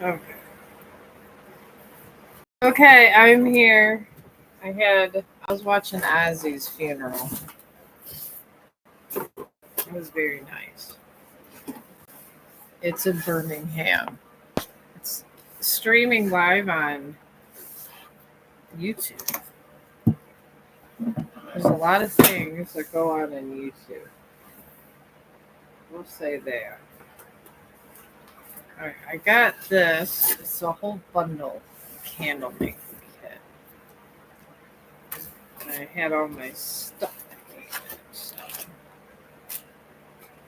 Okay. Okay, I'm here. I was watching Ozzy's funeral. It was very nice. It's in Birmingham. It's streaming live on YouTube. There's a lot of things that go on YouTube. We'll say there. Alright, I got this. It's a whole bundle candle making kit. And I had all my stuff in it. So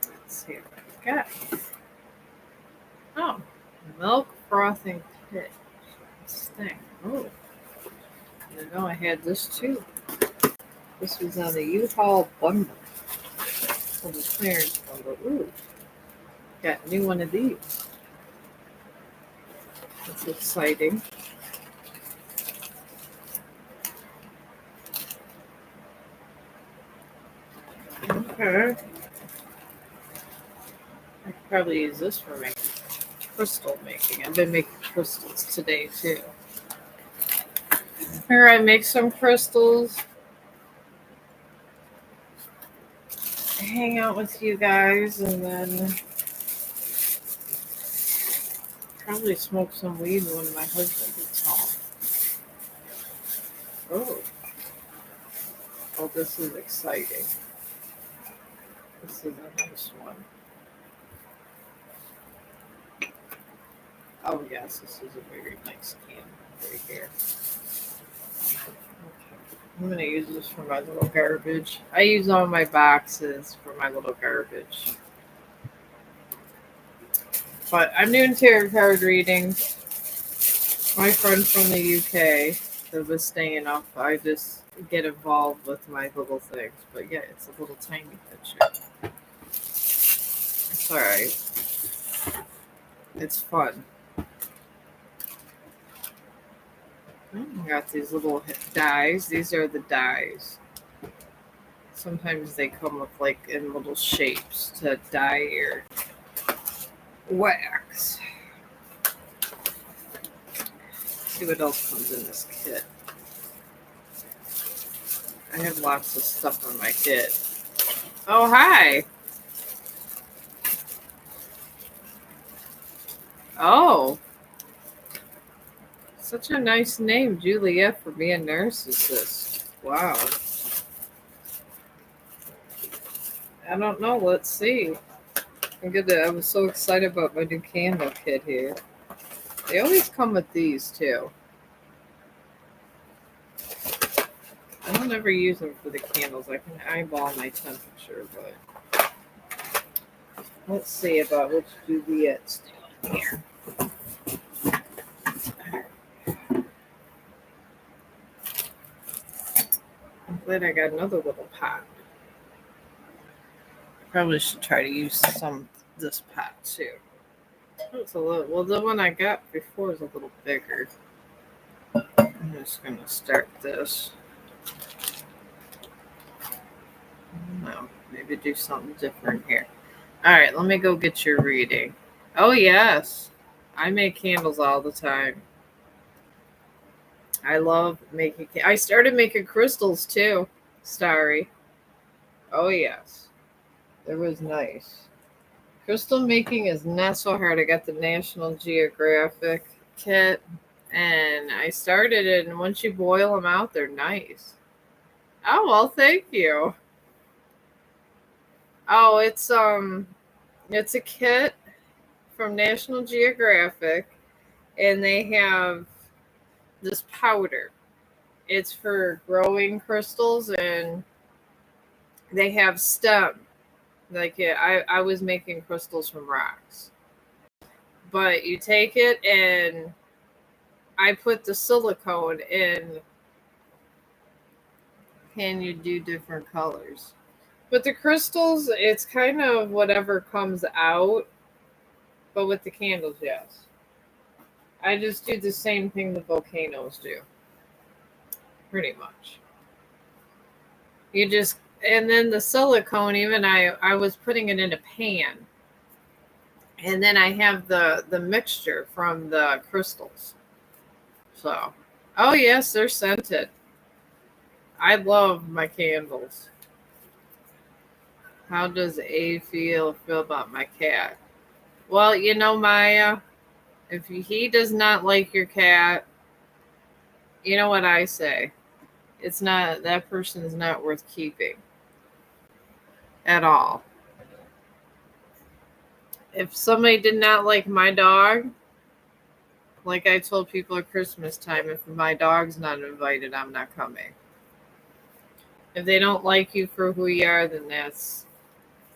let's see what I got. Oh, milk frothing kit. This thing. Oh, I know I had this too. This was on the U-Haul bundle. On the clearance bundle. Ooh, got a new one of these. That's exciting. Okay. I could probably use this for making crystal making. I've been making crystals today too. Here I make some crystals. Hang out with you guys and then probably smoke some weed when my husband gets home. Oh, well, this is exciting. This is a nice one. Oh, yes, this is a very nice candle right here. Okay. I'm going to use this for my little garbage. I use all my boxes for my little garbage. But I'm doing tarot card readings. My friend from the UK that was staying up, I just get involved with my little things. But yeah, it's a little tiny picture. It's alright. It's fun. I got these little dies. These are the dies. Sometimes they come with like in little shapes to dye your wax. Let's see what else comes in this kit. I have lots of stuff on my kit. Oh, hi. Oh, such a nice name, Juliet, for being a narcissist. Wow. I don't know. Let's see. I was so excited about my new candle kit here. They always come with these too. I don't ever use them for the candles. I can eyeball my temperature, but let's see about which Juliet's down here. I'm glad I got another little pot. Probably should try to use this pot too. It's a little, well, the one I got before is a little bigger. I'm just gonna start this. No, maybe do something different here. All right, let me go get your reading. Oh yes, I make candles all the time. I love making. I started making crystals too, Starry. Oh yes, it was nice. Crystal making is not so hard. I got the National Geographic kit, and I started it. And once you boil them out, they're nice. Oh well, thank you. Oh, it's a kit from National Geographic, and they have this powder. It's for growing crystals, and they have stem. Like yeah, I was making crystals from rocks, but you take it and I put the silicone in. Can you do different colors? With the crystals, it's kind of whatever comes out, but with the candles, yes. I just do the same thing the volcanoes do, pretty much. You just and then the silicone, even I was putting it in a pan, And then I have the mixture from the crystals. So, oh yes, they're scented. I love my candles. How does A feel about my cat? Well, Maya, if he does not like your cat, you know what I say? It's not that person is not worth keeping at all. If somebody did not like my dog, like I told people at Christmas time, if my dog's not invited, I'm not coming. If they don't like you for who you are, then that's.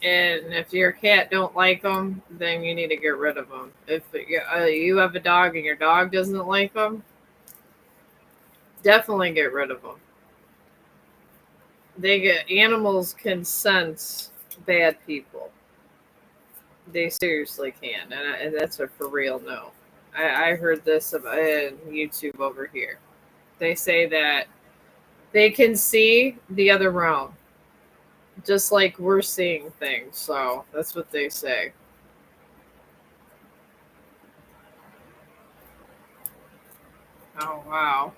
And if your cat don't like them, then you need to get rid of them. If you have a dog and your dog doesn't like them, definitely get rid of them. Animals can sense bad people. They seriously can, and that's a for real no. I heard this about in YouTube over here. They say that they can see the other realm, just like we're seeing things. So that's what they say. Oh wow.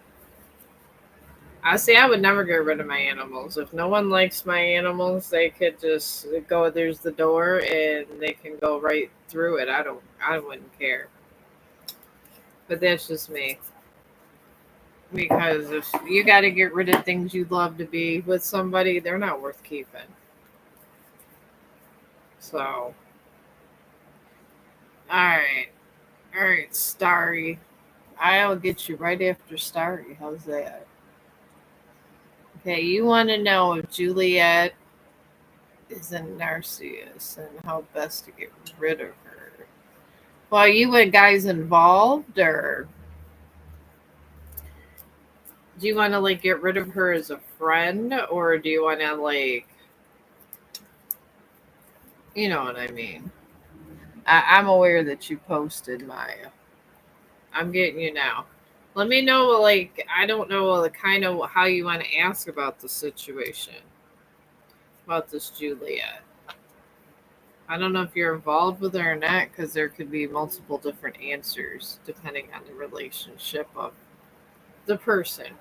I see. I would never get rid of my animals. If no one likes my animals, they could just go. There's the door, and they can go right through it. I don't. I wouldn't care. But that's just me. Because if you got to get rid of things you love to be with somebody, they're not worth keeping. So, all right, Starry. I'll get you right after Starry. How's that? Okay, you want to know if Juliet is a Narcissus and how best to get rid of her. Well, you and guys involved, or do you want to like get rid of her as a friend, or do you want to like, you know what I mean? I'm aware that you posted Maya. I'm getting you now. Let me know, like, I don't know the kind of how you want to ask about the situation about this Juliet. I don't know if you're involved with her or not, because there could be multiple different answers depending on the relationship of the person.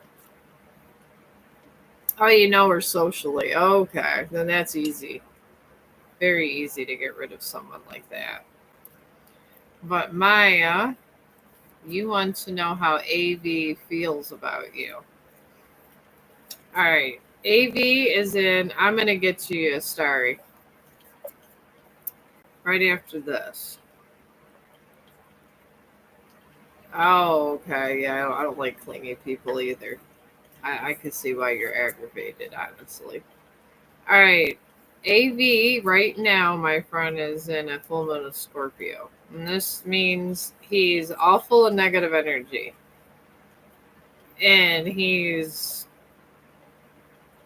Oh, you know her socially. Okay, then that's easy. Very easy to get rid of someone like that. But Maya, you want to know how AV feels about you. All right. AV is in, I'm going to get to you, Starry, right after this. Oh, okay. Yeah, I don't like clingy people either. I can see why you're aggravated, honestly. All right. AV right now, my friend, is in a full moon of Scorpio. And this means he's all full of negative energy. And he's,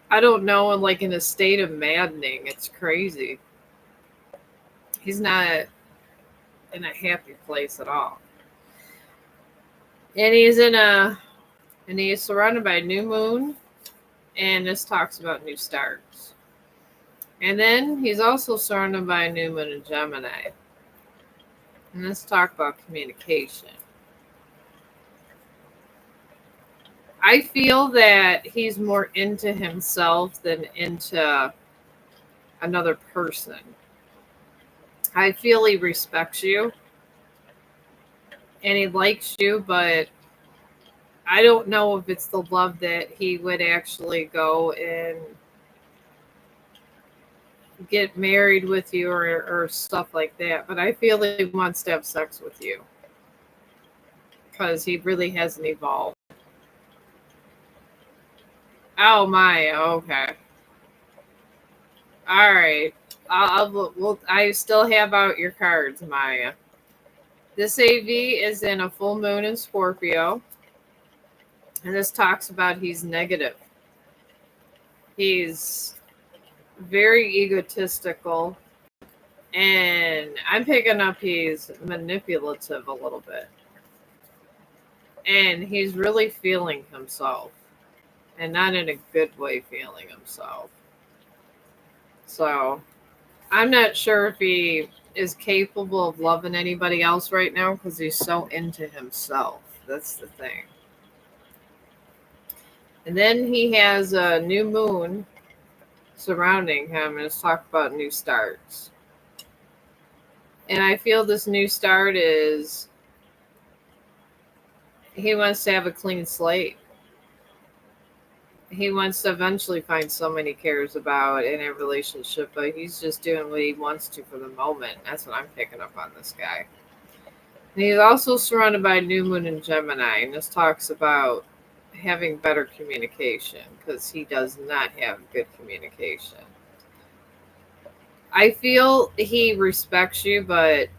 I don't know, like in a state of maddening. It's crazy. He's not in a happy place at all. And he's surrounded by a new moon. And this talks about new starts. And then he's also surrounded by a new moon in Gemini. And let's talk about communication. I feel that he's more into himself than into another person. I feel he respects you and he likes you, but I don't know if it's the love that he would actually go and get married with you or stuff like that. But I feel he wants to have sex with you because he really hasn't evolved. Oh my, okay. All right. I still have out your cards, Maya. This AV is in a full moon in Scorpio, and this talks about he's negative. He's very egotistical, and I'm picking up he's manipulative a little bit. And he's really feeling himself, and not in a good way feeling himself. So I'm not sure if he is capable of loving anybody else right now because he's so into himself. That's the thing. And then he has a new moon surrounding him, and let's talk about new starts. And I feel this new start is he wants to have a clean slate. He wants to eventually find someone he cares about in a relationship, but he's just doing what he wants to for the moment. That's what I'm picking up on this guy. And he's also surrounded by new moon in Gemini, and this talks about having better communication because he does not have good communication. I feel he respects you, but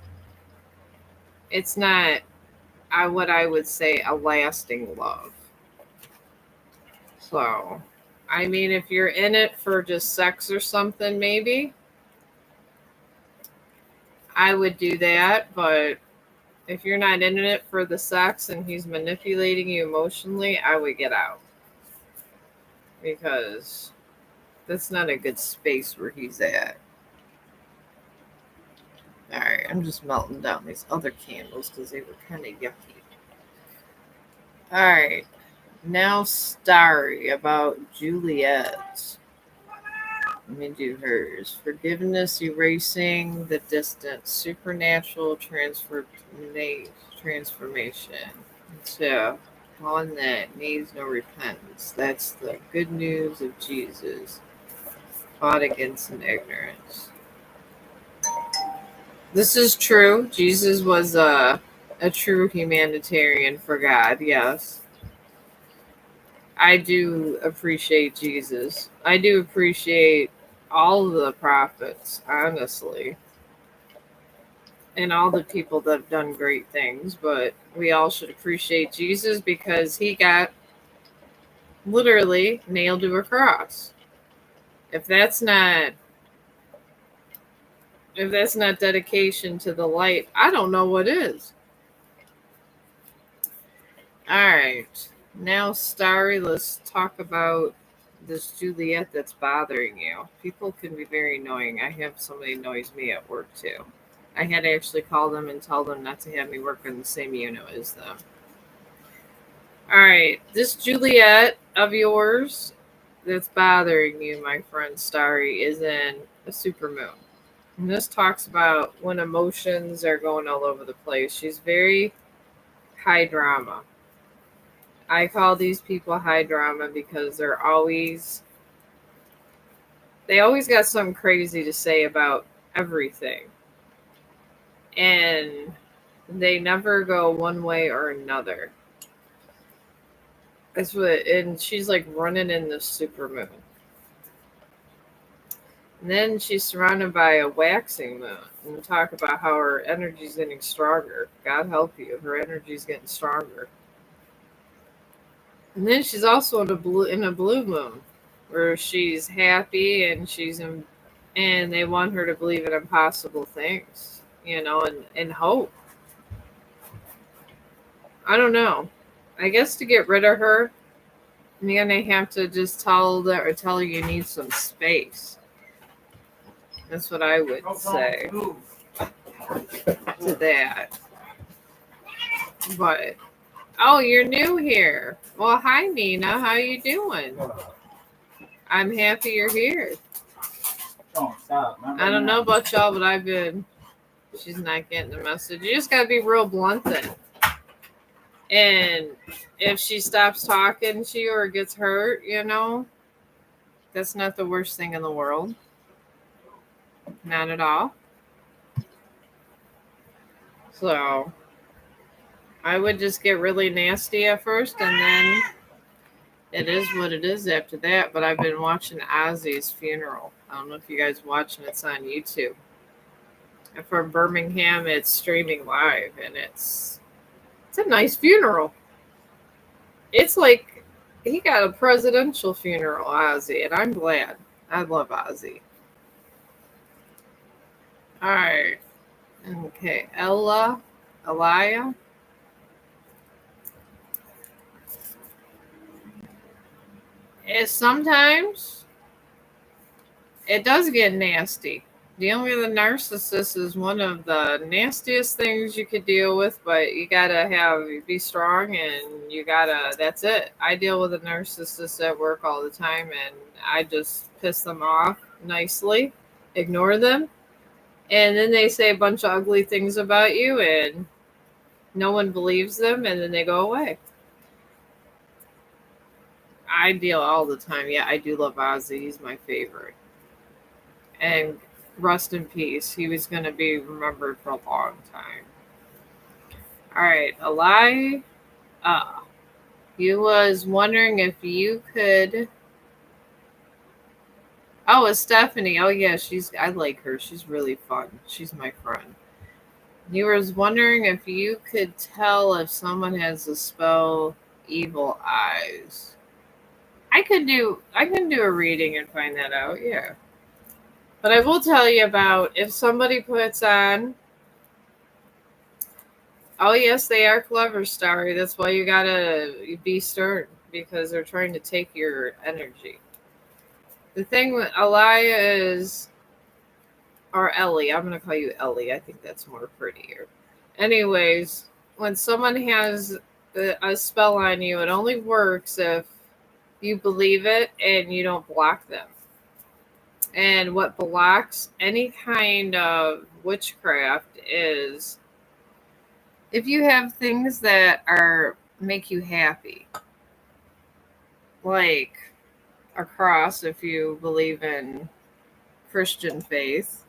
it's not what I would say a lasting love. So, I mean, if you're in it for just sex or something, maybe I would do that. But if you're not in it for the sex and he's manipulating you emotionally, I would get out because that's not a good space where he's at. All right, I'm just melting down these other candles because they were kind of yucky. All right, now Starry about Juliet. Let me do hers. Forgiveness, erasing the distance, supernatural transformation. So, one that needs no repentance. That's the good news of Jesus. Fought against in ignorance. This is true. Jesus was a true humanitarian for God, yes. I do appreciate Jesus. I do appreciate all of the prophets, honestly, and all the people that have done great things, but we all should appreciate Jesus because he got literally nailed to a cross. If that's not dedication to the light, I don't know what is. All right. Now, Starry, let's talk about this Juliet that's bothering you. People can be very annoying. I have somebody annoys me at work too. I had to actually call them and tell them not to have me work in the same unit as them. All right. This Juliet of yours that's bothering you, my friend Starry, is in a supermoon. And this talks about when emotions are going all over the place. She's very high drama. I call these people high drama because they always got something crazy to say about everything. And they never go one way or another. And she's like running in the supermoon. And then she's surrounded by a waxing moon. And talk about how her energy's getting stronger. God help you, her energy's getting stronger. And then she's also in a blue moon, where she's happy and and they want her to believe in impossible things, and hope. I don't know. I guess to get rid of her, you're gonna have to just tell her you need some space. That's what I would say to that. But you're new here. Well, hi Nina, how you doing? I'm happy you're here. I don't know about y'all, but she's not getting the message. You just gotta be real blunt then. And if she stops talking to you or gets hurt, that's not the worst thing in the world. Not at all. So I would just get really nasty at first, and then it is what it is after that. But I've been watching Ozzy's funeral. I don't know if you guys watching. It's on YouTube. And from Birmingham, it's streaming live, and it's a nice funeral. It's like he got a presidential funeral, Ozzy, and I'm glad. I love Ozzy. All right. Okay, Elia. Sometimes it does get nasty. Dealing with a narcissist is one of the nastiest things you could deal with, but you gotta be strong, and that's it. I deal with a narcissist at work all the time, and I just piss them off nicely, ignore them, and then they say a bunch of ugly things about you, and no one believes them, and then they go away. I deal all the time. Yeah, I do love Ozzy. He's my favorite. And rest in peace. He was going to be remembered for a long time. All right, Eli. You was wondering if you could. Oh, it's Stephanie. Oh yeah, I like her. She's really fun. She's my friend. You was wondering if you could tell if someone has the spell evil eyes. I can do a reading and find that out, yeah. But I will tell you about if somebody puts on, oh yes, they are clever, Starry. That's why you gotta be stern, because they're trying to take your energy. The thing with Elia is, or Ellie, I'm gonna call you Ellie. I think that's more prettier. Anyways, when someone has a spell on you, it only works if you believe it and you don't block them. And what blocks any kind of witchcraft is if you have things that are make you happy, like a cross if you believe in Christian faith,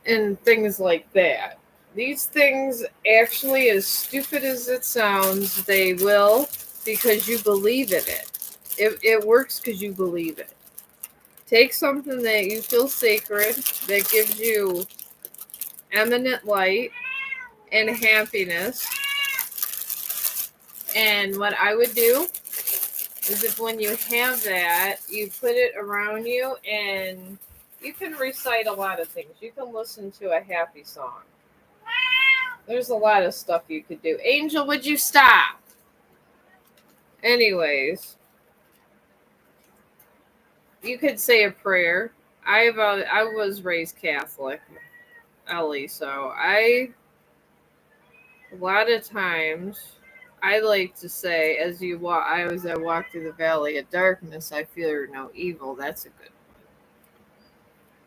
and things like that. These things, actually, as stupid as it sounds, they will, because you believe in it. It works because you believe it. Take something that you feel sacred, that gives you eminent light and happiness. And what I would do is, if when you have that, you put it around you, and you can recite a lot of things. You can listen to a happy song. There's a lot of stuff you could do. Angel, would you stop? Anyways, you could say a prayer. I was raised Catholic, Ellie, so a lot of times I like to say, as you walk, as I walk through the valley of darkness, I fear no evil. That's a good one.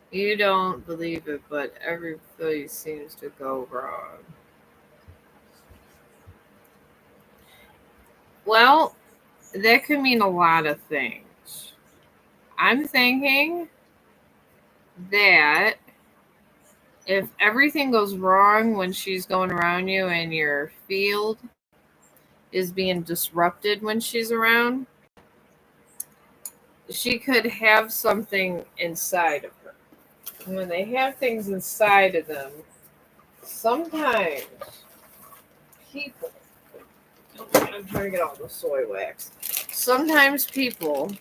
You don't believe it, but everybody seems to go wrong. Well, that could mean a lot of things. I'm thinking that if everything goes wrong when she's going around you, and your field is being disrupted when she's around, she could have something inside of her. And when they have things inside of them, sometimes people, I'm trying to get all the soy wax. Sometimes people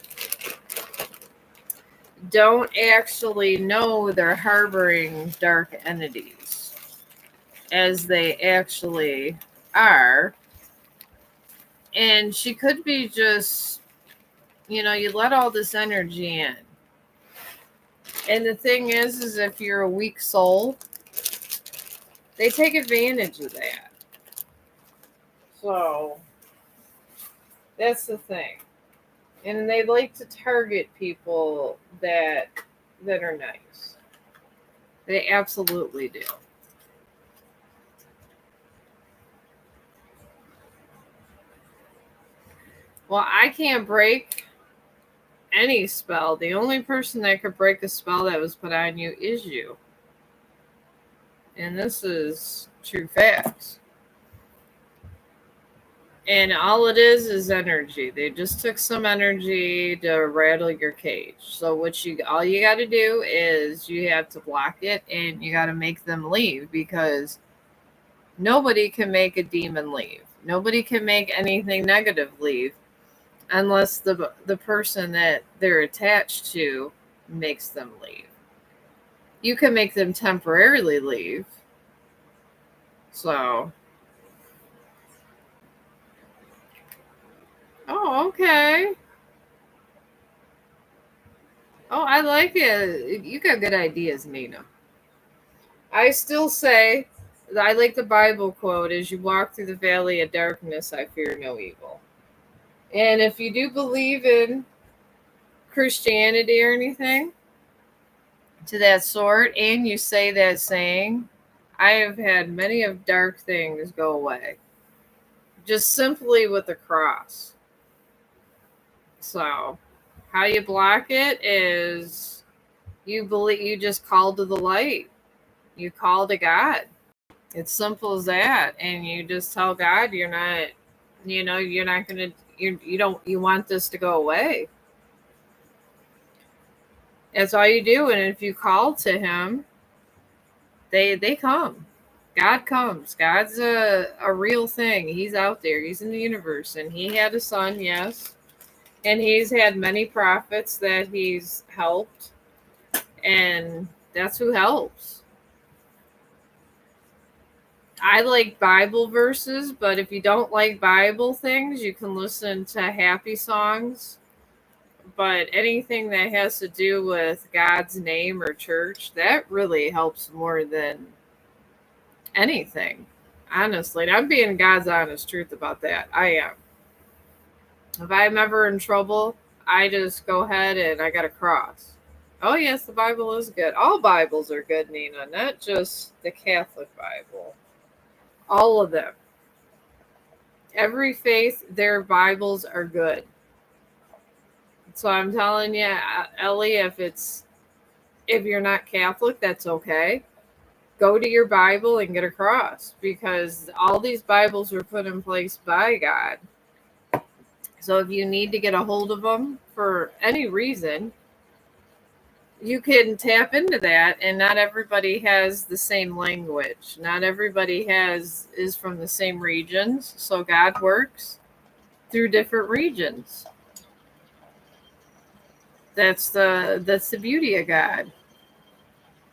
don't actually know they're harboring dark entities, as they actually are. And she could be just, you let all this energy in. And the thing is if you're a weak soul, they take advantage of that. So that's the thing. And they like to target people that are nice. They absolutely do. Well, I can't break any spell. The only person that could break a spell that was put on you is you. And this is true facts. And all it is energy. They just took some energy to rattle your cage. So all you got to do is you have to block it, and you got to make them leave, because nobody can make a demon leave. Nobody can make anything negative leave unless the person that they're attached to makes them leave. You can make them temporarily leave. So, oh, okay. Oh, I like it. You got good ideas, Nina. I still say that I like the Bible quote: "As you walk through the valley of darkness, I fear no evil." And if you do believe in Christianity or anything to that sort, and you say that saying, I have had many of dark things go away just simply with the cross. So, how you block it is you just call to the light. You call to God. It's simple as that, and you just tell God you're not, you're not gonna, you don't, you want this to go away. That's all you do, and if you call to Him, they come. God comes. God's a real thing. He's out there. He's in the universe, and He had a son, yes, and He's had many prophets that He's helped, and that's who helps. I like Bible verses, but if you don't like Bible things, you can listen to happy songs. But anything that has to do with God's name or church, that really helps more than anything. Honestly, and I'm being God's honest truth about that. I am. If I'm ever in trouble, I just go ahead and I got a cross. Oh, yes, the Bible is good. All Bibles are good, Nina, not just the Catholic Bible. All of them. Every faith, their Bibles are good. So I'm telling you, Ellie, if you're not Catholic, that's okay. Go to your Bible and get a cross, because all these Bibles were put in place by God. So if you need to get a hold of them for any reason, you can tap into that. And not everybody has the same language. Not everybody is from the same regions. So God works through different regions. That's the beauty of God.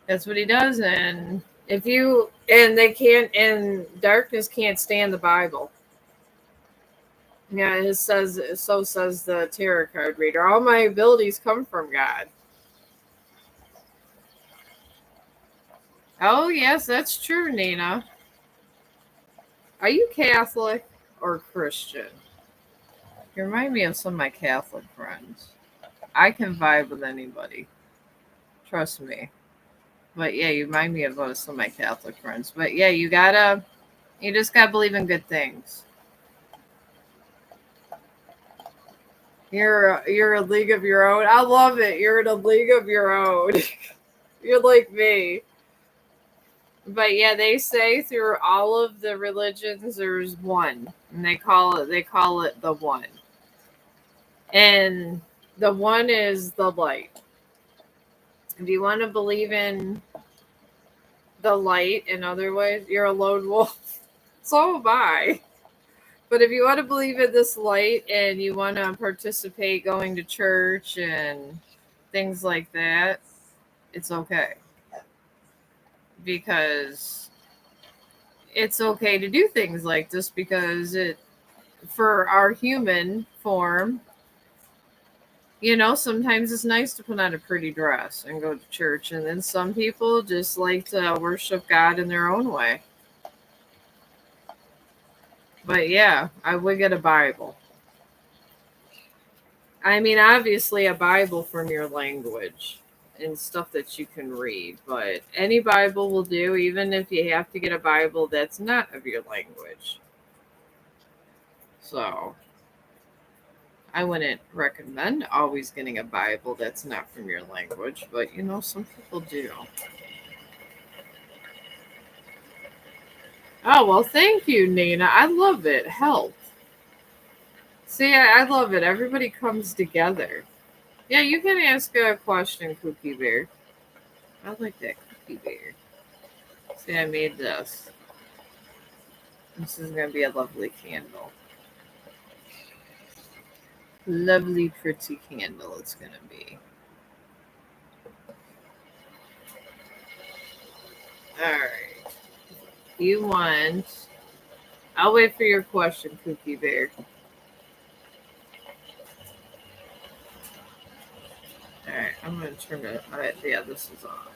That's what He does. And if you and they can't and darkness can't stand the Bible. Yeah, it says so says the tarot card reader. All my abilities come from God. Oh yes, that's true, Nina. Are you Catholic or Christian? You remind me of some of my Catholic friends. I can vibe with anybody. Trust me. But yeah, you remind me of some of my Catholic friends. But yeah, you just gotta believe in good things. You're a league of your own. I love it. You're in a league of your own. You're like me. But yeah, they say through all of the religions there's one, and they call it the one. And the one is the light. If you want to believe in the light in other ways, you're a lone wolf. So am I. But if you want to believe in this light and you want to participate going to church and things like that, it's okay. Because it's okay to do things like this, because for our human form, sometimes it's nice to put on a pretty dress and go to church. And then some people just like to worship God in their own way. But yeah, I would get a Bible. I mean, obviously, a Bible from your language and stuff that you can read. But any Bible will do, even if you have to get a Bible that's not of your language. So I wouldn't recommend always getting a Bible that's not from your language, but some people do. Oh, well, thank you, Nina. I love it. Help. See, I love it. Everybody comes together. Yeah, you can ask a question, Cookie Bear. I like that Cookie Bear. See, I made this. This is going to be a lovely candle. Lovely, pretty candle it's going to be. All right. You want... I'll wait for your question, Cookie Bear. Alright, I'm going to turn it. Alright, yeah, this is off.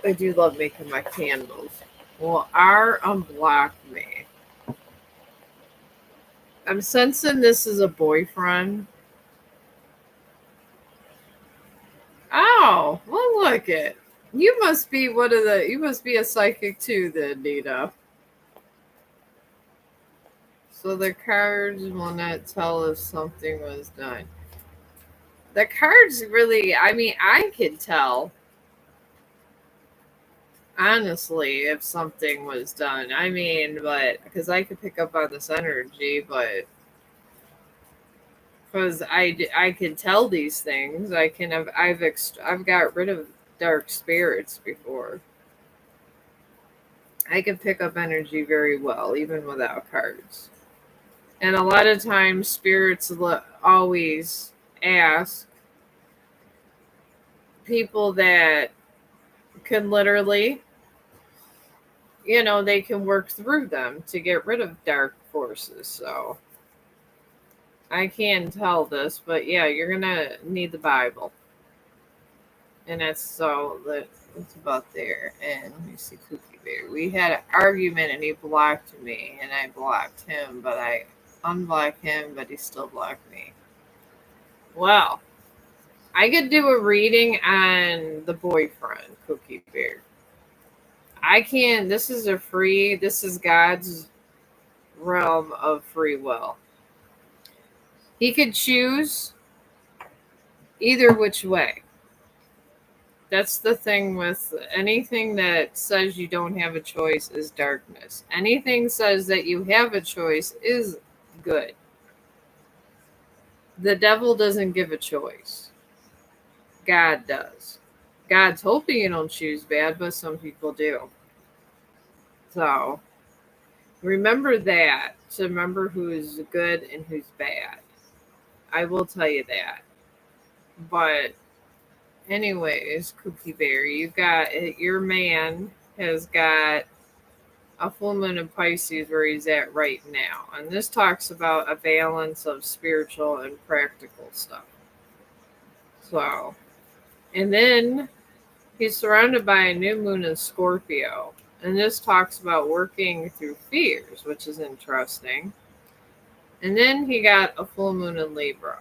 I do love making my candles. Well, R unblock me. I'm sensing this is a boyfriend. Oh, well, look it. You must be one of the. You must be a psychic too, then, Nina. So the cards will not tell if something was done. The cards really. I mean, I could tell honestly if something was done. I mean, but because I could pick up on this energy, but because I can tell these things. I can have I've got rid of dark spirits before. I can pick up energy very well, even without cards. And a lot of times, spirits always ask people that can literally, they can work through them to get rid of dark forces. So I can tell this, but yeah, you're gonna need the Bible. And that's about there. And let me see, Cookie Bear. We had an argument, and he blocked me, and I blocked him, but I unblocked him, but he still blocked me. Well, I could do a reading on the boyfriend, Cookie Bear. I can. This is God's realm of free will. He could choose either which way. That's the thing with anything that says you don't have a choice is darkness. Anything says that you have a choice is good. The devil doesn't give a choice. God does. God's hoping you don't choose bad, but some people do. So remember that. To remember who's good and who's bad. I will tell you that. But anyways, Cookie Bear, you got your man has got a full moon in Pisces where he's at right now. And this talks about a balance of spiritual and practical stuff. So, and then he's surrounded by a new moon in Scorpio. And this talks about working through fears, which is interesting. And then he got a full moon in Libra.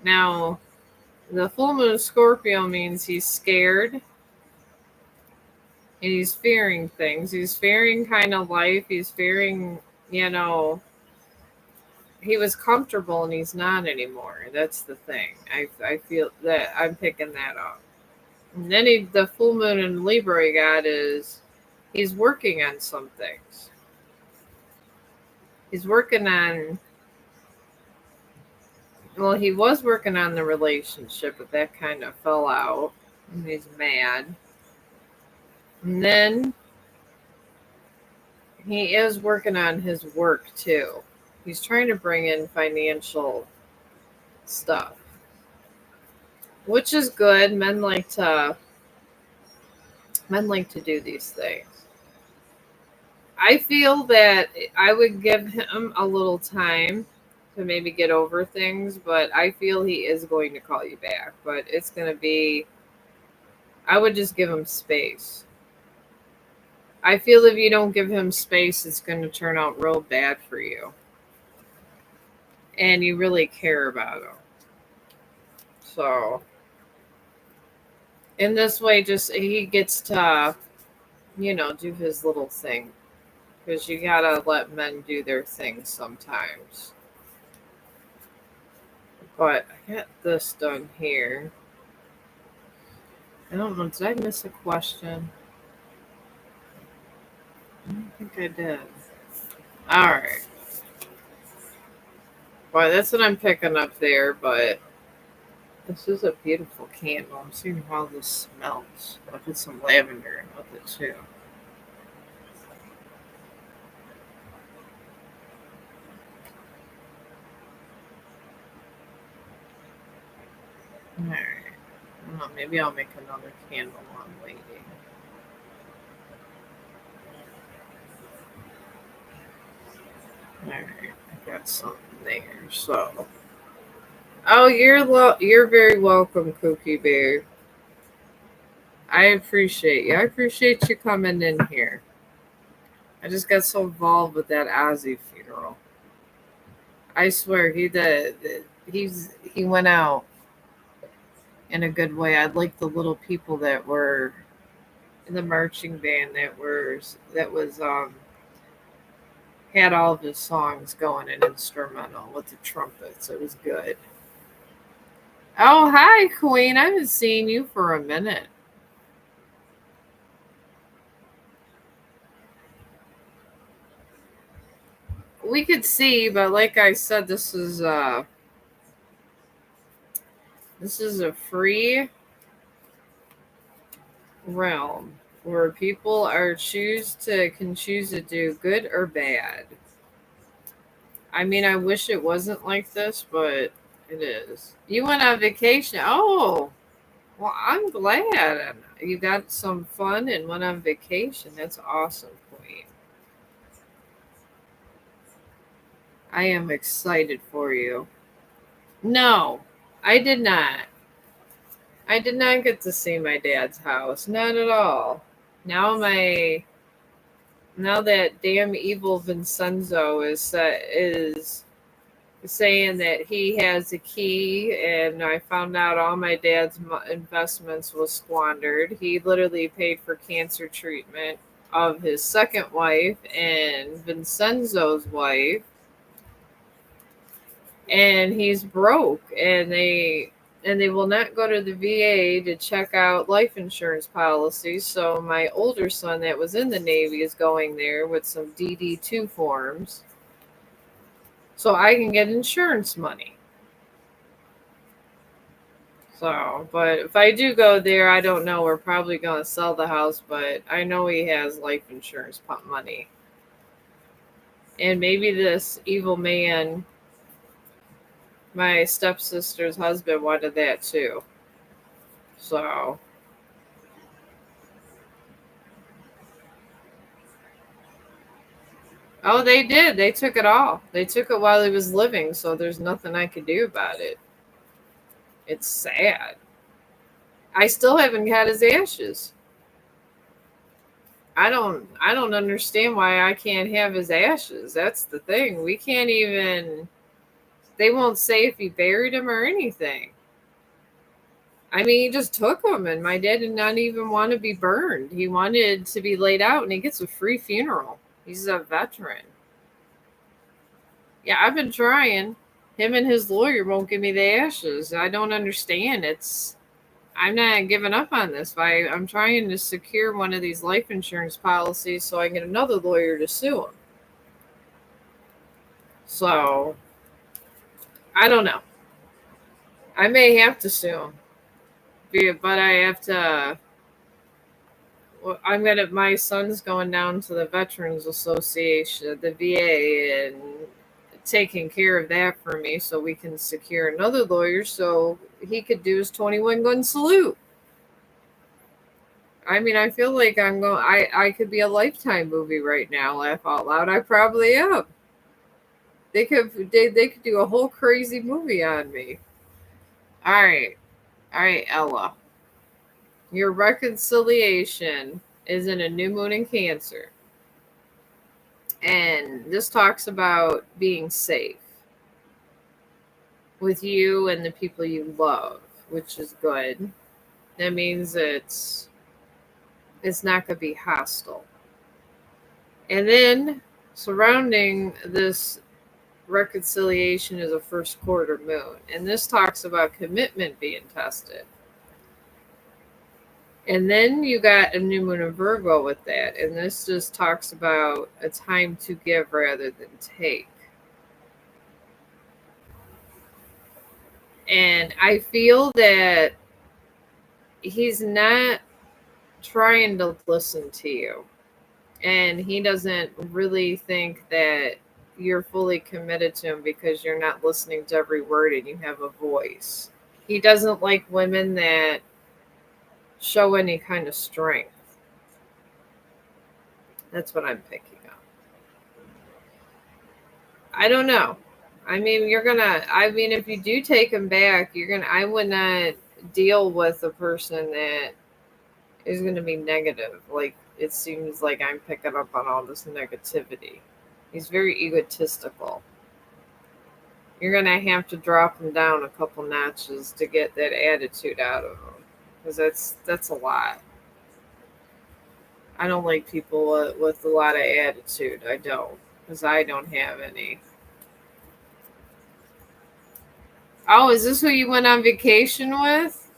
Now, the full moon in Scorpio means he's scared and he's fearing things. He's fearing kind of life. He's fearing, he was comfortable and he's not anymore. That's the thing. I feel that I'm picking that up. And then the full moon in Libra he got is he's working on some things. He's working on, well, he was working on the relationship, but that kind of fell out. And he's mad. And then he is working on his work too. He's trying to bring in financial stuff, which is good. Men like to do these things. I feel that I would give him a little time to maybe get over things, but I feel he is going to call you back. But it's going to be, I would just give him space. I feel if you don't give him space, it's going to turn out real bad for you. And you really care about him. So, in this way, just he gets to, do his little thing. Because you gotta let men do their thing sometimes. But I got this done here. I don't know, did I miss a question? I don't think I did. Alright. Well, that's what I'm picking up there, but this is a beautiful candle. I'm seeing how this smells. I'll put some lavender in with it too. Alright. I don't know, maybe I'll make another candle while I'm waiting. Alright, I got something there. So, Oh, you're very welcome, Cookie Bear. I appreciate you. I appreciate you coming in here. I just got so involved with that Ozzy funeral. I swear he did. He went out in a good way. I like the little people that were in the marching band that was had all of his songs going in instrumental with the trumpets. It was good. Oh, hi, Queen. I haven't seen you for a minute. We could see, but like I said, this is a free realm where people can choose to do good or bad. I mean, I wish it wasn't like this, but it is. You went on vacation. Oh, well, I'm glad you got some fun and went on vacation. That's awesome, Queen. I am excited for you. No, I did not. I did not get to see my dad's house. Not at all. Now my now that damn evil Vincenzo is saying that he has a key, and I found out all my dad's investments was squandered. He literally paid for cancer treatment of his second wife and Vincenzo's wife, and he's broke, and they will not go to the VA to check out life insurance policies. So my older son that was in the Navy is going there with some DD2 forms so I can get insurance money. So, but if I do go there, I don't know. We're probably going to sell the house, but I know he has life insurance money. And maybe this evil man, my stepsister's husband, wanted that too. So, oh, they did. They took it all. They took it while he was living, so there's nothing I could do about it. It's sad. I still haven't had his ashes. I don't understand why I can't have his ashes. That's the thing. We can't even they won't say if he buried him or anything. I mean, he just took him, and my dad did not even want to be burned. He wanted to be laid out, and he gets a free funeral. He's a veteran. Yeah, I've been trying. Him and his lawyer won't give me the ashes. I don't understand. I'm not giving up on this. I'm trying to secure one of these life insurance policies so I can get another lawyer to sue him. So I don't know. I may have to sue him, but I have to. Well, my son's going down to the Veterans Association, the VA, and taking care of that for me so we can secure another lawyer so he could do his 21 gun salute. I mean, I feel like I could be a Lifetime movie right now, laugh out loud. I probably am. They could do a whole crazy movie on me. All right. All right, Ella. Your reconciliation is in a new moon in Cancer. And this talks about being safe with you and the people you love, which is good. That means it's not going to be hostile. And then surrounding this reconciliation is a first quarter moon. And this talks about commitment being tested. And then you got a new moon in Virgo with that. And this just talks about a time to give rather than take. And I feel that he's not trying to listen to you. And he doesn't really think that you're fully committed to him because you're not listening to every word and you have a voice. He doesn't like women that show any kind of strength. That's what I'm picking up. I don't know. I mean, if you do take him back, I would not deal with a person that is gonna be negative. Like, it seems like I'm picking up on all this negativity. He's very egotistical. You're gonna have to drop him down a couple notches to get that attitude out of him, because that's a lot. I don't like people with a lot of attitude. I don't, because I don't have any. Oh, is this who you went on vacation with?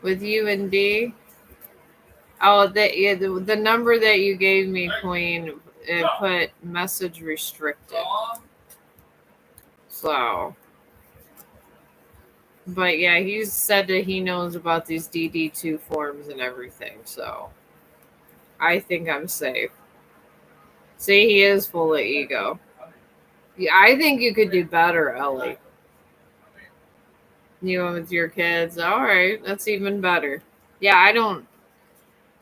With you and D? Oh, the number that you gave me, Queen, it put message restricted. So, but yeah, he said that he knows about these DD2 forms and everything. So, I think I'm safe. See, he is full of ego. Yeah, I think you could do better, Ellie. You with your kids. All right, that's even better. Yeah, I don't.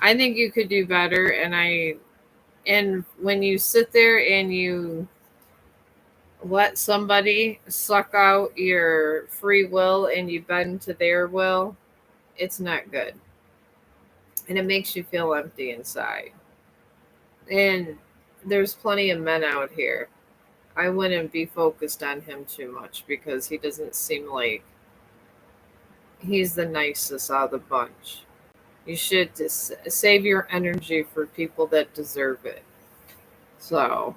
I think you could do better, and when you sit there and you let somebody suck out your free will and you bend to their will, it's not good. And it makes you feel empty inside. And there's plenty of men out here. I wouldn't be focused on him too much because he doesn't seem like he's the nicest out of the bunch. You should just save your energy for people that deserve it. So,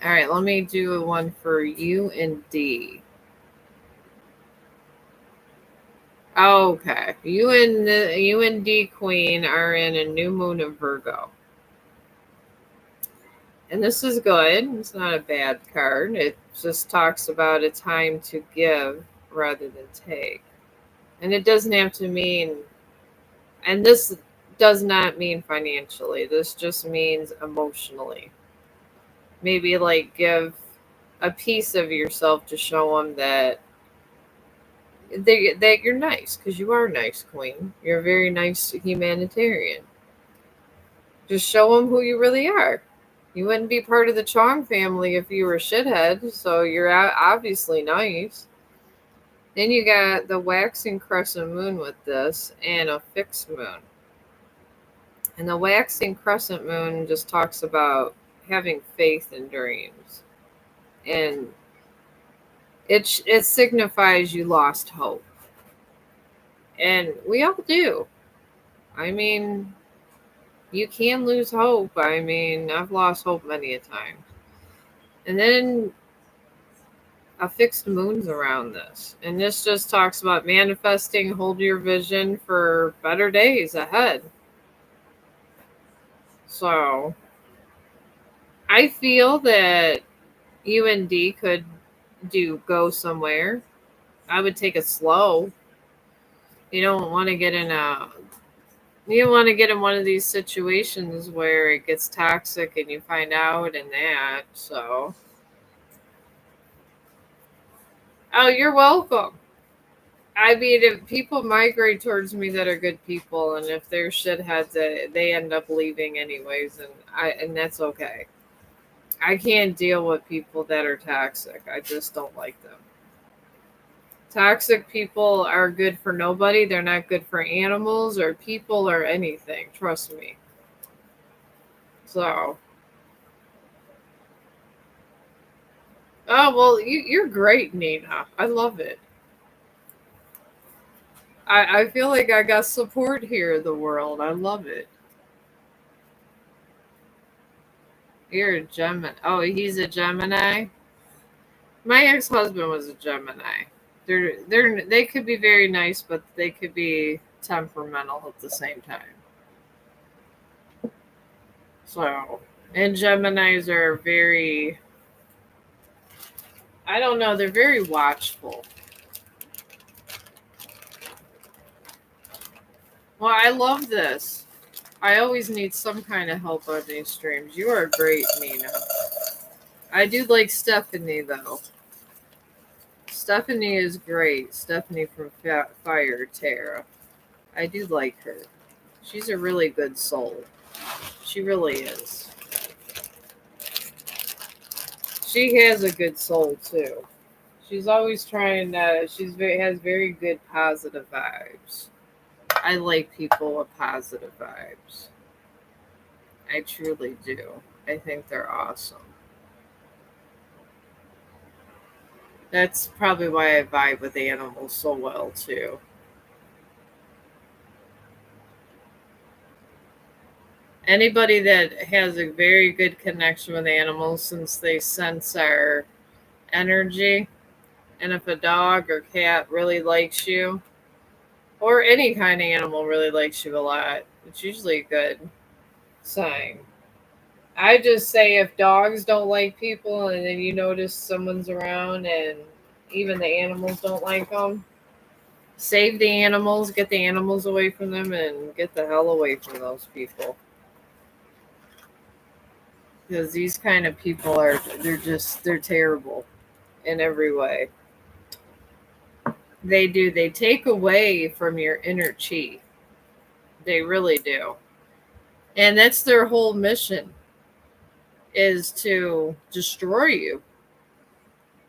all right, let me do one for you and D. Okay, you and D Queen are in a new moon of Virgo, and this is good. It's not a bad card. It just talks about a time to give rather than take, and it doesn't have to mean. And this does not mean financially. This just means emotionally. Maybe like give a piece of yourself to show them that you're nice, because you are nice, Queen. You're a very nice humanitarian. Just show them who you really are. You wouldn't be part of the Chong family if you were a shithead, so you're obviously nice. Then you got the waxing crescent moon with this and a fixed moon. And the waxing crescent moon just talks about having faith in dreams. And it signifies you lost hope. And we all do. I mean, you can lose hope. I mean, I've lost hope many a time. And then a fixed moon's around this. And this just talks about manifesting, hold your vision for better days ahead. So I feel that you and D could go somewhere. I would take it slow. You don't want to get in a you don't want to get in one of these situations where it gets toxic and you find out and that. So, oh, you're welcome. I mean, if people migrate towards me that are good people, and if they're shitheads, they end up leaving anyways, and that's okay. I can't deal with people that are toxic. I just don't like them. Toxic people are good for nobody. They're not good for animals or people or anything. Trust me. So, oh well, you're great, Nina. I love it. I feel like I got support here in the world. I love it. You're a Gemini. Oh, he's a Gemini. My ex-husband was a Gemini. They could be very nice, but they could be temperamental at the same time. So, and Geminis are very, I don't know, they're very watchful. Well, I love this. I always need some kind of help on these streams. You are great, Nina. I do like Stephanie, though. Stephanie is great. Stephanie from Fire Terra. I do like her. She's a really good soul. She really is. She has a good soul too. She's always trying to. Has very good positive vibes. I like people with positive vibes. I truly do. I think they're awesome. That's probably why I vibe with animals so well too. Anybody that has a very good connection with animals since they sense our energy, and if a dog or cat really likes you, or any kind of animal really likes you a lot, it's usually a good sign. I just say if dogs don't like people and then you notice someone's around and even the animals don't like them, save the animals, get the animals away from them, and get the hell away from those people. Because these kind of people they're terrible in every way. They take away from your inner chi. They really do. And that's their whole mission is to destroy you.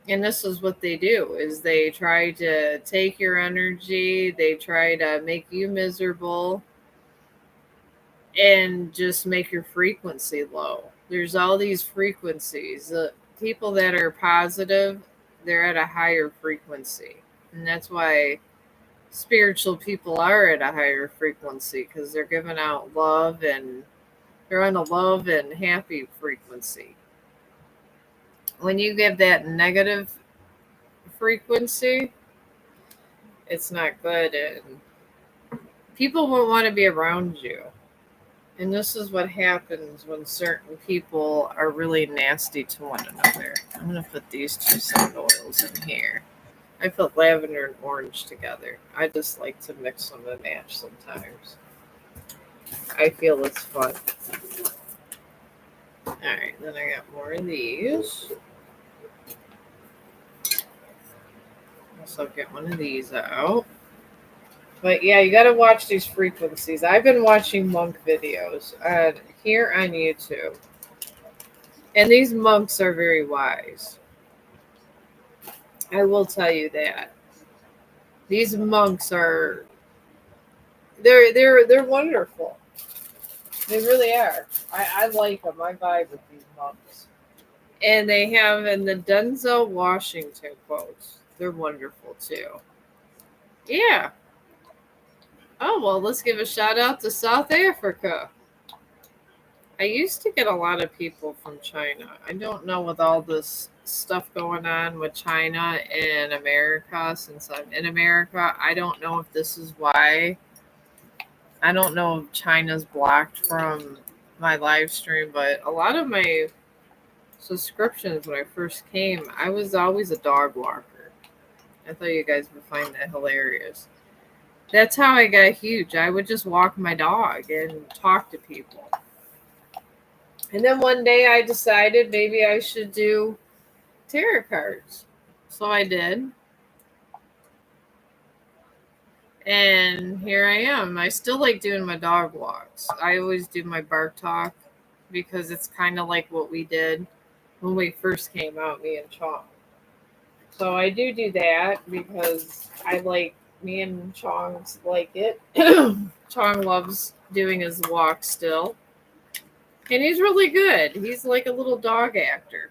And this is what they do is they try to take your energy, they try to make you miserable and just make your frequency low. There's all these frequencies. People that are positive, they're at a higher frequency. And that's why spiritual people are at a higher frequency because they're giving out love and they're on a love and happy frequency. When you give that negative frequency, it's not good and people won't want to be around you. And this is what happens when certain people are really nasty to one another. I'm going to put these two scent oils in here. I put lavender and orange together. I just like to mix them and match sometimes. I feel it's fun. Alright, then I got more of these. Also get one of these out. But yeah, you got to watch these frequencies. I've been watching monk videos here on YouTube. And these monks are very wise. I will tell you that. These monks are they're wonderful. They really are. I like them. I vibe with these monks. And they have in the Denzel Washington quotes. They're wonderful too. Yeah. Oh well, let's give a shout out to South Africa. I used to get a lot of people from China. I don't know with all this stuff going on with China and America, since I'm in America, I don't know if this is why. I don't know if China's blocked from my live stream, but a lot of my subscriptions when I first came, I was always a dog walker. I thought you guys would find that hilarious. That's how I got huge. I would just walk my dog and talk to people. And then one day I decided maybe I should do tarot cards. So I did. And here I am. I still like doing my dog walks. I always do my bark talk because it's kind of like what we did when we first came out, me and Chong. So I do that because I like me and Chong's like it. Chong loves doing his walk still. And he's really good. He's like a little dog actor.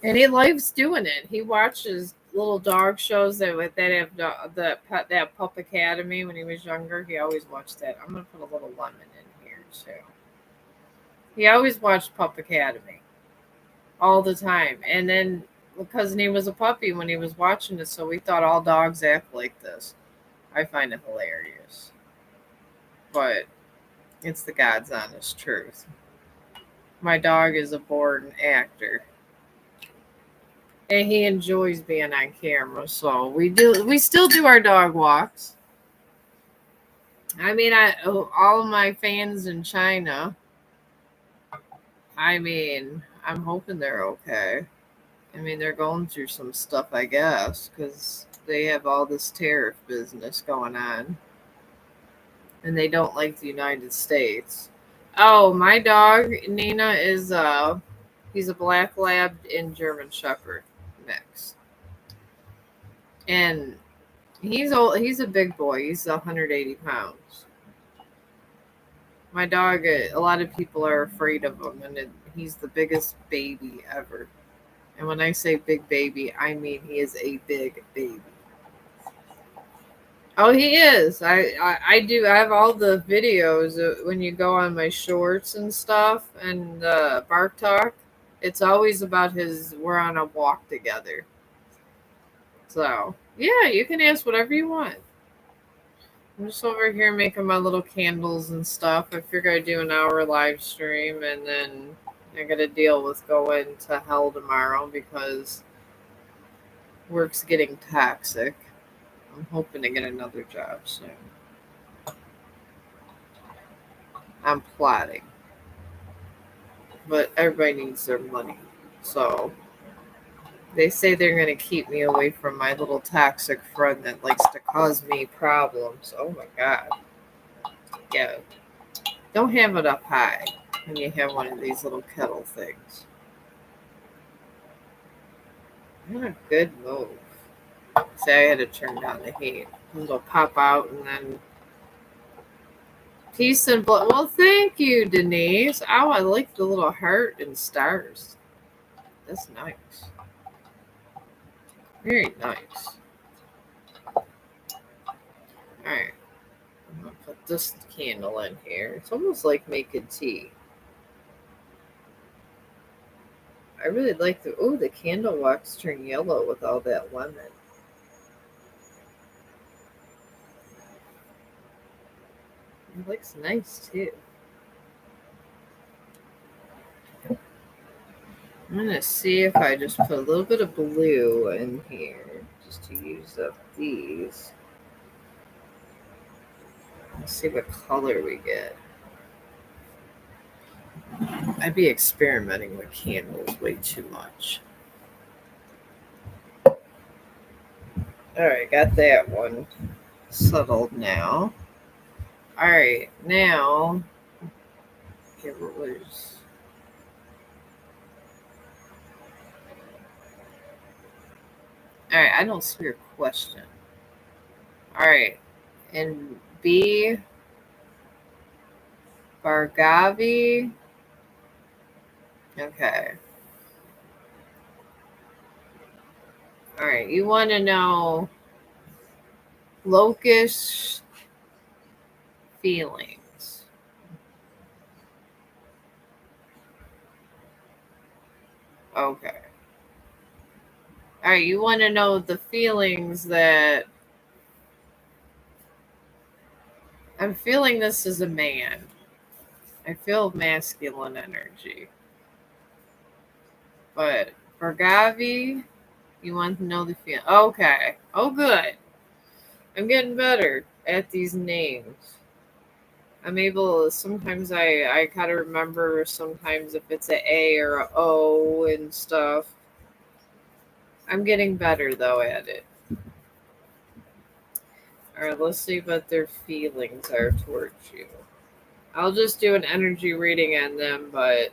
And he loves doing it. He watches little dog shows that have that Pup Academy when he was younger. He always watched that. I'm gonna put a little lemon in here too. He always watched Pup Academy all the time, and then because he was a puppy when he was watching it, so we thought all dogs act like this. I find it hilarious, but it's the God's honest truth. My dog is a born actor. And he enjoys being on camera, so we still do our dog walks. I mean, all of my fans in China, I mean, I'm hoping they're okay. I mean, they're going through some stuff, I guess, because they have all this tariff business going on, and they don't like the United States. Oh, my dog Nina is he's a black lab and German shepherd mix. And he's old, he's a big boy. He's 180 pounds. My dog, a lot of people are afraid of him, and he's the biggest baby ever. And when I say big baby, I mean he is a big baby. Oh, he is. I do. I have all the videos when you go on my shorts and stuff and Bark Talk. It's always about his. We're on a walk together. So yeah, you can ask whatever you want. I'm just over here making my little candles and stuff. I figure I do an hour live stream and then I got to deal with going to hell tomorrow because work's getting toxic. I'm hoping to get another job soon. I'm plotting. But everybody needs their money. So they say they're going to keep me away from my little toxic friend that likes to cause me problems. Oh my God. Yeah. Don't have it up high when you have one of these little kettle things. Not a good move. Say I had to turn down the heat. It'll pop out and then peace and blood. Well, thank you, Denise. Oh, I like the little heart and stars. That's nice. Very nice. All right. I'm going to put this candle in here. It's almost like making tea. I really like the candle wax turn yellow with all that lemon. It looks nice too. I'm going to see if I just put a little bit of blue in here just to use up these. Let's see what color we get. I'd be experimenting with candles way too much. All right, got that one settled now. All right, now, here what was. All right, I don't see your question. All right, and B. Bargavi. Okay. All right, you want to know locust feelings. Okay. All right, you want to know the feelings that I'm feeling. This as a man. I feel masculine energy. But for Gavi, you want to know the feeling. Okay. Oh, good. I'm getting better at these names. I'm able. Sometimes I gotta remember. Sometimes if it's a or a O and stuff. I'm getting better though at it. All right. Let's see what their feelings are towards you. I'll just do an energy reading on them, but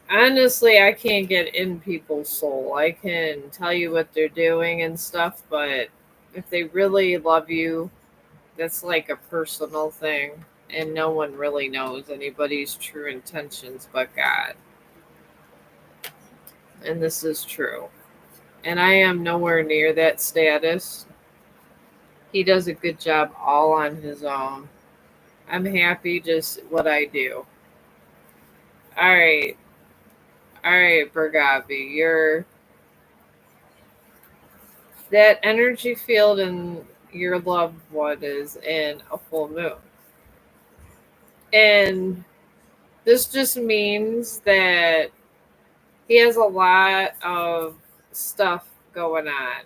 honestly, I can't get in people's soul. I can tell you what they're doing and stuff, but if they really love you, that's like a personal thing, and no one really knows anybody's true intentions but God. And this is true. And I am nowhere near that status. He does a good job all on his own. I'm happy just what I do. All right. All right, Bergavi, you're that energy field and your loved one is in a full moon. And this just means that he has a lot of stuff going on.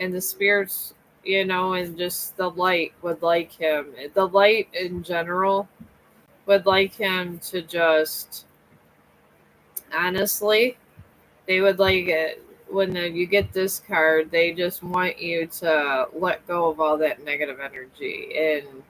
And the spirits, and just the light would like him. The light in general would like him to just, honestly, they would like it. When you get this card, they just want you to let go of all that negative energy and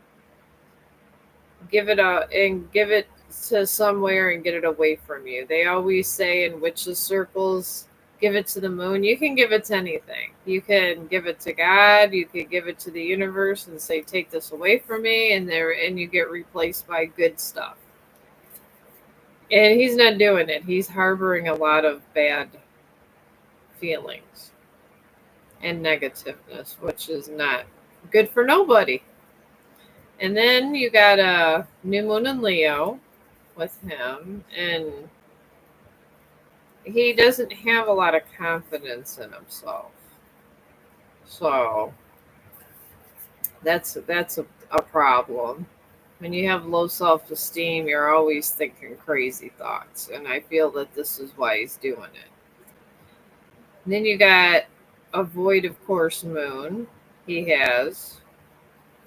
give it a and give it to somewhere and get it away from you. They always say in witches circles, give it to the moon. You can give it to anything. You can give it to God, you can give it to the universe and say, take this away from me, and you get replaced by good stuff. And he's not doing it. He's harboring a lot of bad feelings and negativeness, which is not good for nobody. And then you got a new moon in Leo with him, and he doesn't have a lot of confidence in himself. So that's a problem. When you have low self esteem, you're always thinking crazy thoughts, and I feel that this is why he's doing it. And then you got a void of course moon he has,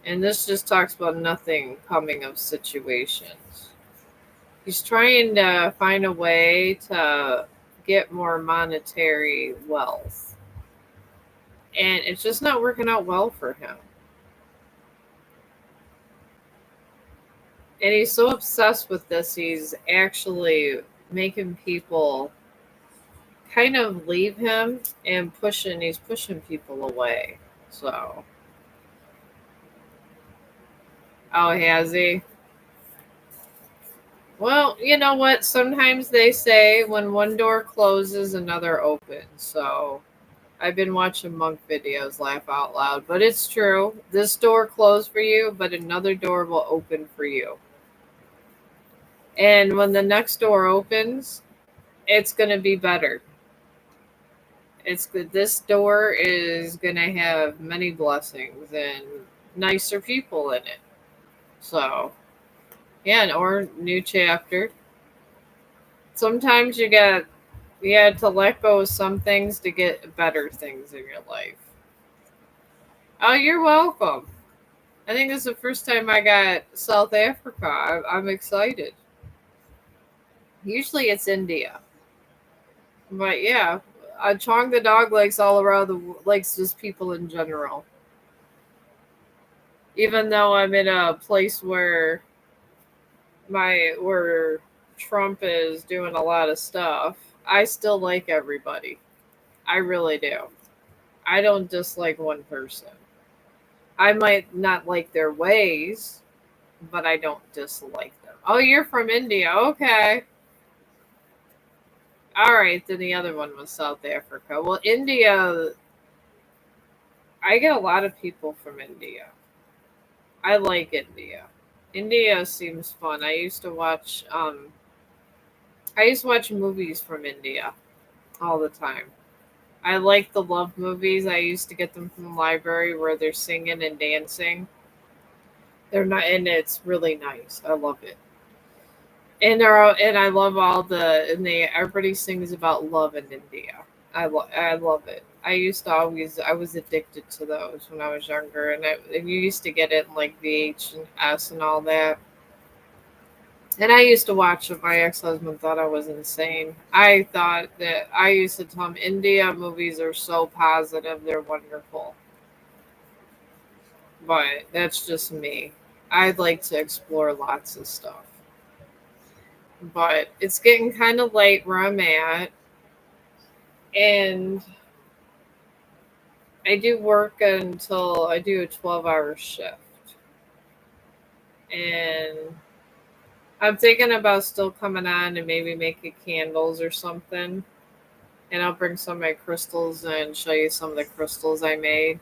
and this just talks about nothing coming of situations. He's trying to find a way to get more monetary wealth, and it's just not working out well for him. And he's so obsessed with this, he's actually making people kind of leave him and he's pushing people away. So, oh, has he? Well, you know what? Sometimes they say when one door closes, another opens. So, I've been watching monk videos, laugh out loud, but it's true. This door closed for you, but another door will open for you. And when the next door opens, it's going to be better. It's good. This door is going to have many blessings and nicer people in it. So, yeah, or new chapter. Sometimes you had to let go of some things to get better things in your life. Oh, you're welcome. I think this is the first time I got South Africa. I'm excited. Usually it's India, but yeah, Chong the dog likes all around likes just people in general. Even though I'm in a place where Trump is doing a lot of stuff, I still like everybody. I really do. I don't dislike one person. I might not like their ways, but I don't dislike them. Oh, you're from India. Okay. All right. Then the other one was South Africa. Well, India, I get a lot of people from India. I like India. India seems fun. I used to watch movies from India all the time. I like the love movies. I used to get them from the library where they're singing and dancing. They're not, and it's really nice. I love it. And I love all everybody sings about love in India. I love it. I was addicted to those when I was younger, and you used to get it in like VHS and all that. And I used to watch it. My ex husband thought I was insane. I used to tell him India movies are so positive, they're wonderful. But that's just me. I'd like to explore lots of stuff. But it's getting kind of late where I'm at. And I do a 12-hour shift. And I'm thinking about still coming on and maybe making candles or something. And I'll bring some of my crystals and show you some of the crystals I made.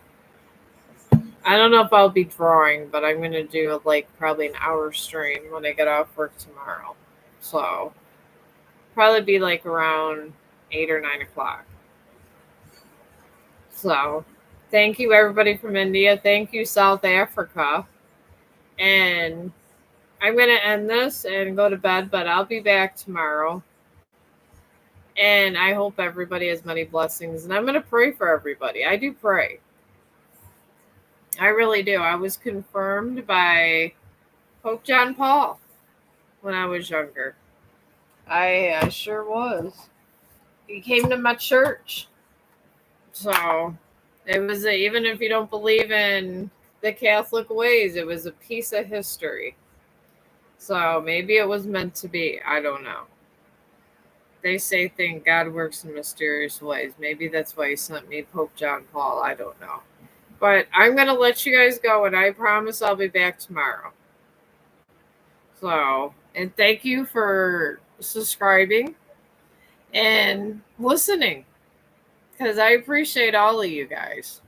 I don't know if I'll be drawing, but I'm gonna do like probably an hour stream when I get off work tomorrow. So probably be like around 8 or 9 o'clock. So thank you everybody from India. Thank you South Africa. And I'm gonna end this and go to bed, but I'll be back tomorrow. And I hope everybody has many blessings. And I'm gonna pray for everybody. I do pray. I really do. I was confirmed by Pope John Paul when I was younger. I sure was. He came to my church. So even if you don't believe in the Catholic ways, it was a piece of history. So maybe it was meant to be. I don't know. They say God works in mysterious ways. Maybe that's why he sent me Pope John Paul. I don't know. But I'm going to let you guys go, and I promise I'll be back tomorrow. So, and thank you for subscribing and listening, because I appreciate all of you guys.